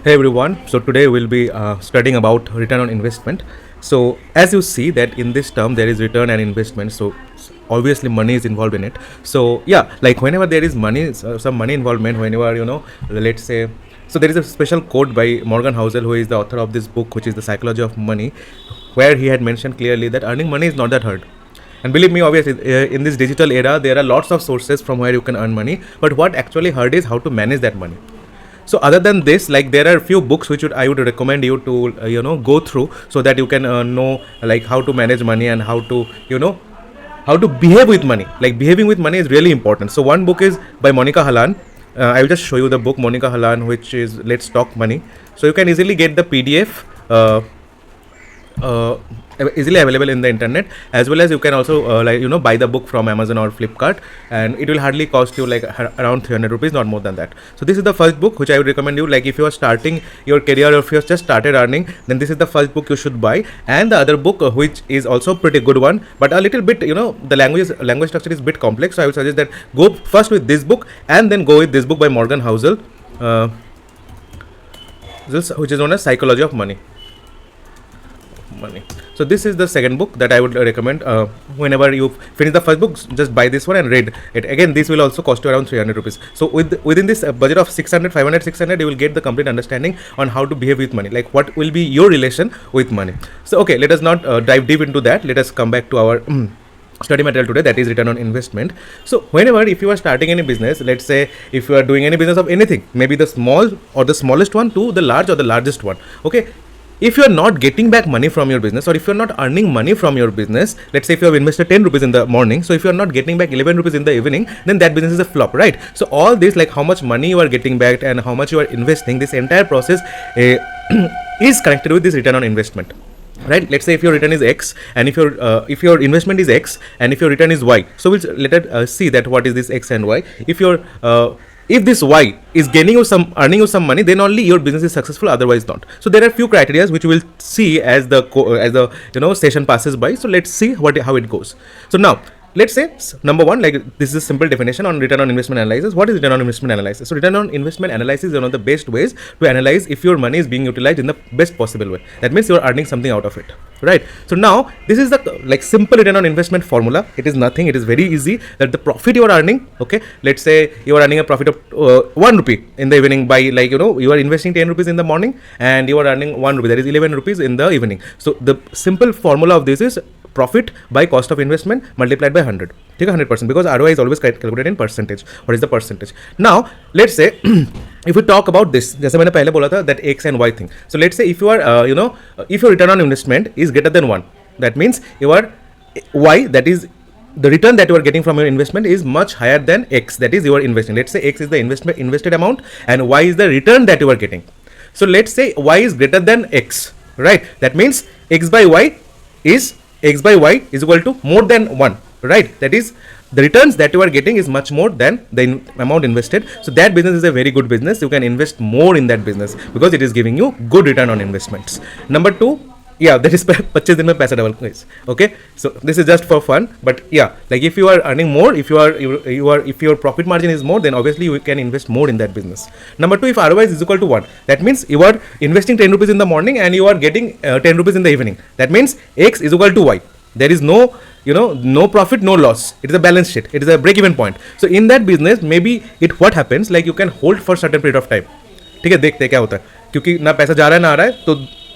Hey everyone, so today we'll be studying about return on investment. So as you see that in this term there is return and investment, so obviously money is involved in it. So yeah, like whenever there is money, some money involvement, whenever let's say, so there is a special quote by Morgan Housel, who is the author of this book, which is the Psychology of Money, where he had mentioned clearly that earning money is not that hard. And believe me, obviously, in this digital era, there are lots of sources from where you can earn money. But what actually hard is how to manage that money. So other than this, like there are a few books which I would recommend you to go through, so that you can know like how to manage money and how to how to behave with money. Like behaving with money is really important. So one book is by Monica Halan. I will just show you the book Monica Halan, which is Let's Talk Money. So you can easily get the PDF. Uh, Easily available in the internet, as well as you can also buy the book from Amazon or Flipkart, and it will hardly cost you like around 300 rupees, not more than that. So this is the first book which I would recommend you. Like if you are starting your career, or if you have just started earning, then this is the first book you should buy. And the other book, which is also pretty good one, but a little bit the language structure is a bit complex, so I would suggest that go first with this book and then go with this book by Morgan Housel, which is known as Psychology of Money. So this is the second book that I would recommend. Whenever you finish the first book, just buy this one and read it. Again, this will also cost you around 300 rupees. So within this budget of 600, 500, 600, you will get the complete understanding on how to behave with money, like what will be your relation with money. So okay, let us not dive deep into that. Let us come back to our study material today, that is return on investment. So whenever, if you are starting any business, let's say if you are doing any business of anything, maybe the small or the smallest one to the large or the largest one, okay, if you are not getting back money from your business, or if you are not earning money from your business, let's say if you have invested 10 rupees in the morning, so if you are not getting back 11 rupees in the evening, then that business is a flop, right? So all this, like how much money you are getting back and how much you are investing, this entire process is connected with this return on investment, right? Let's say if your return is X, and if your investment is X, and if your return is Y, so we'll let us see that what is this X and Y. If this Y is earning you some money, then only your business is successful, otherwise not. So there are few criteria which we will see as the session passes by. So let's see how it goes. So now let's say number one, like this is a simple definition on return on investment analysis. What is return on investment analysis? So return on investment analysis is one of the best ways to analyze if your money is being utilized in the best possible way. That means you are earning something out of it, right? So now this is the like simple return on investment formula. It is nothing. It is very easy. That the profit you are earning, okay, let's say you are earning a profit of 1 rupee in the evening by you are investing 10 rupees in the morning, and you are earning 1 rupee, that is 11 rupees in the evening. So the simple formula of this is profit by cost of investment multiplied by 100. Take 100%, because ROI is always calculated in percentage. What is the percentage? Now let's say if we talk about this, जैसे मैंने पहले बोला था, that X and Y thing. So let's say if you are if your return on investment is greater than 1, that means your Y, that is the return that you are getting from your investment, is much higher than X, that is you are investing. Let's say X is the invested amount and Y is the return that you are getting. So let's say Y is greater than X, right? That means X by Y is equal to more than 1, right? That is the returns that you are getting is much more than the amount invested. So that business is a very good business. You can invest more in that business because it is giving you good return on investments. Number 2, yeah, that is 25 दिन में पैसा double, guys. Okay, so this is just for fun, but yeah, like if you are earning more, if your profit margin is more, then obviously you can invest more in that business. Number 2, if ROI is equal to 1, that means you are investing 10 rupees in the morning and you are getting 10 rupees in the evening. That means X is equal to Y. There is no no profit, no loss. It is a balance sheet. It is a break-even point. So in that business, maybe what happens, like you can hold for certain period of time. ठीक है, देखते क्या होता है, क्योंकि ना पैसा जा रहा है ना आ रहा है, तो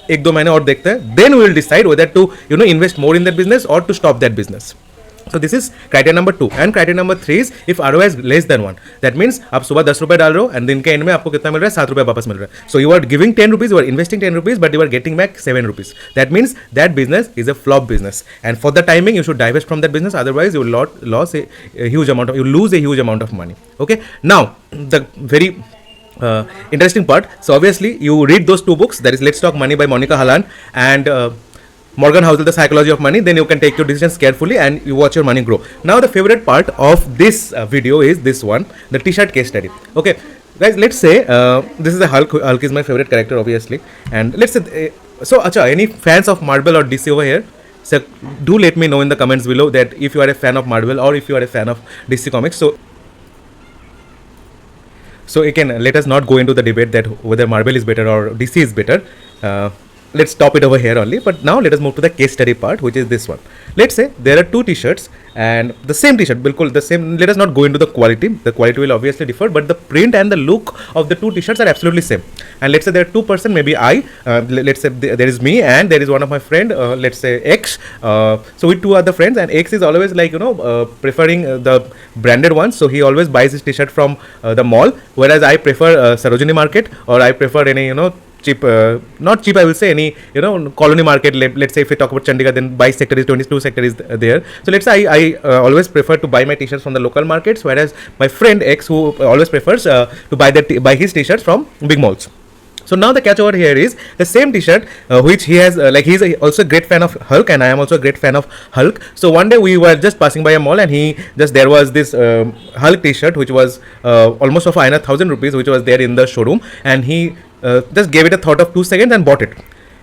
1-2 महीने और देखते हैं. Then we will decide whether to invest more in that business or to stop that business. So this is criteria number 2. And criteria number 3 is if ROI is less than 1. That means आप सुबह 10 रुपए डाल रहे हो and दिन के and में आपको कितना मिल रहा है, 7 रुपए वापस मिल रहा है. So you are giving 10 rupees, you are investing 10 rupees, but you are getting back 7 rupees. That means that business is a flop business. And for the timing, you should divest from that business. Otherwise, you will lose a huge amount of money. Okay. Now the very interesting part. So obviously you read those 2 books, that is Let's Talk Money by Monica Halan and Morgan Housel, The Psychology of Money. Then you can take your decisions carefully and you watch your money grow. Now the favorite part of this video is this one, the t-shirt case study. Okay guys, let's say this is a Hulk is my favorite character obviously, and let's say so acha, any fans of Marvel or DC over here? So do let me know in the comments below that if you are a fan of Marvel or if you are a fan of DC Comics. So again, let us not go into the debate that whether Marvel is better or DC is better. Let's stop it over here only. But now let us move to the case study part, which is this one. Let's say there are two t-shirts and the same t-shirt, bilkul the same. Let us not go into the quality. The quality will obviously differ, but the print and the look of the two t-shirts are absolutely same. And let's say there are two person, maybe I. Let's say there is me and there is one of my friend. Let's say X. So with two other friends, and X is always like preferring the branded ones. So he always buys his t-shirt from the mall, whereas I prefer Sarojini Market, or I prefer any cheap, not cheap, I will say any colony market. Let's say if we talk about Chandigarh, then by sector is 22 sector is there. So let's say I always prefer to buy my t-shirts from the local markets, whereas my friend X, who always prefers to buy his t-shirts from big malls. So now the catch over here is the same t-shirt which he has, he's also a great fan of Hulk, and I am also a great fan of Hulk. So one day we were just passing by a mall, and there was this Hulk t-shirt which was almost of 1,000 rupees, which was there in the showroom, and he just gave it a thought of 2 seconds and bought it.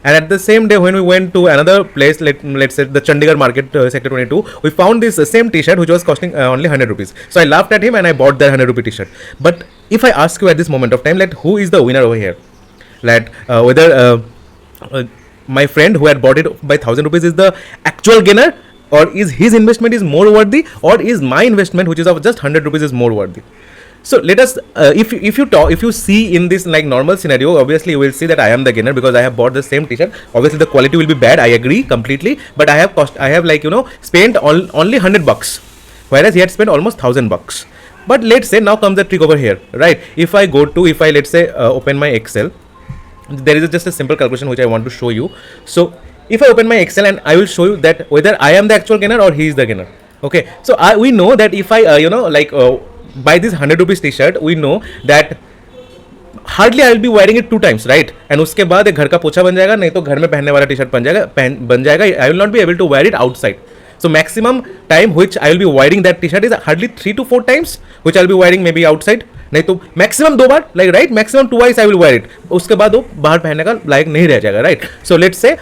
And at the same day, when we went to another place, let's say the Chandigarh market, sector 22, we found this same t-shirt which was costing only 100 rupees. So I laughed at him and I bought that 100 rupee t-shirt. But if I ask you at this moment of time, who is the winner over here? Whether my friend who had bought it by 1,000 rupees is the actual gainer, or is his investment is more worthy, or is my investment, which is of just 100 rupees, is more worthy? So let us, if you see in this normal scenario, obviously you will see that I am the gainer because I have bought the same t-shirt. Obviously the quality will be bad, I agree completely, but I have spent only 100 bucks, whereas he had spent almost 1,000 bucks. But let's say now comes the trick over here, right? If I let's say open my Excel, there is just a simple calculation which I want to show you. So if I open my Excel, and I will show you that whether I am the actual gainer or he is the gainer. Okay, so we know that if I buy this 100 rupees t-shirt, we know that hardly I will be wearing it 2 times, right? And उसके बाद एक घर का पोछा बन जाएगा, नहीं तो घर में पहनने वाला टी-शर्ट बन जाएगा. I will not be able to wear it outside. So maximum time which I will be wearing that t-shirt is hardly 3 to 4 times, which I will be wearing maybe outside. नहीं तो maximum 2 bar, right? Maximum twice I will wear it. उसके बाद वो बाहर पहनने का लायक नहीं रह जाएगा, right? So let's say,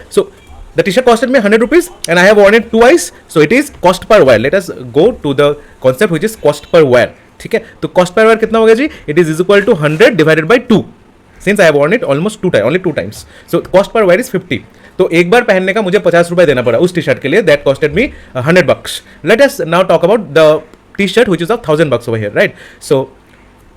the t-shirt costed me 100 rupees and I have worn it twice, so it is cost per wear. Let us go to the concept which is cost per wear. ठीक है, तो cost per wear कितना होगा जी? It is equal to 100 divided by 2. Since I have worn it almost 2 times, only 2 times. So cost per wear is 50. तो एक बार पहनने का मुझे 50 रुपए देना पड़ा उस टी शर्ट के लिए. That costed me 100 bucks. Let us now talk about the t-shirt which is of 1,000 bucks over here, right? So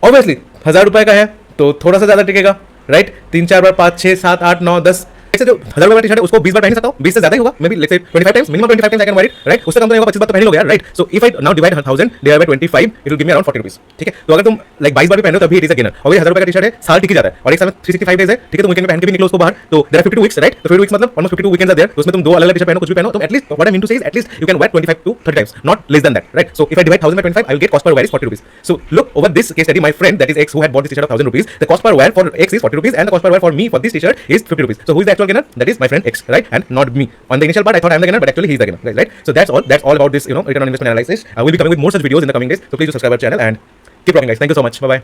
obviously 1,000 रुपए का है तो थोड़ा सा ज्यादा टिकेगा, right? 3 4 बार 5 6 7 8 9 10 ऐसे जो 1,000 रुपए का टी-शर्ट है उसको 20 बार पहन सकता हूँ. 20 से ज्यादा ही होगा, may be let's say 25 times, minimum 25 times I can wear it, right? उससे कम तो नहीं होगा, 25 बार तो पहन ही लोगे यार, right? So if I now divide 1,000 divide by 25, it will give me around 40 rupees. ठीक है, तो अगर तुम 22 बार भी पहनो तभी इट इज अ गेनर. और ये 1,000 रुपए का टी-शर्ट है, साल टिक जाता है और एक साल में 365 डेज है. ठीक है, तो वीकेंड में पहन के भी निकलो उसको बाहर, तो देयर आर 52 वीक्स, राइट? तो 52 वीक्स मतलब ऑलमोस्ट 52 वीकेंड्स आर देयर. तो उसमें तुम 2 अलग-अलग टी-शर्ट पहनो, कुछ भी पहनो, तो at least what I mean to say is at least you can wear 25 to 30 times, not less than that, right? So if I divide 1,000 by 25, I will get cost per wear is 40 rupees. So look over this case study, my friend that is X who had bought this t-shirt of 1,000 rupees, the cost per wear for X is 40 rupees and the cost per wear for me for this t-shirt is 50 rupees. So who is the actual gainer? That is my friend X, right? And not me. On the initial part I thought I am the gainer, but actually he is the gainer, right? So that's all about this return on investment analysis. I will be coming with more such videos in the coming days, so please do subscribe our channel and keep rocking guys. Thank you so much. Bye bye.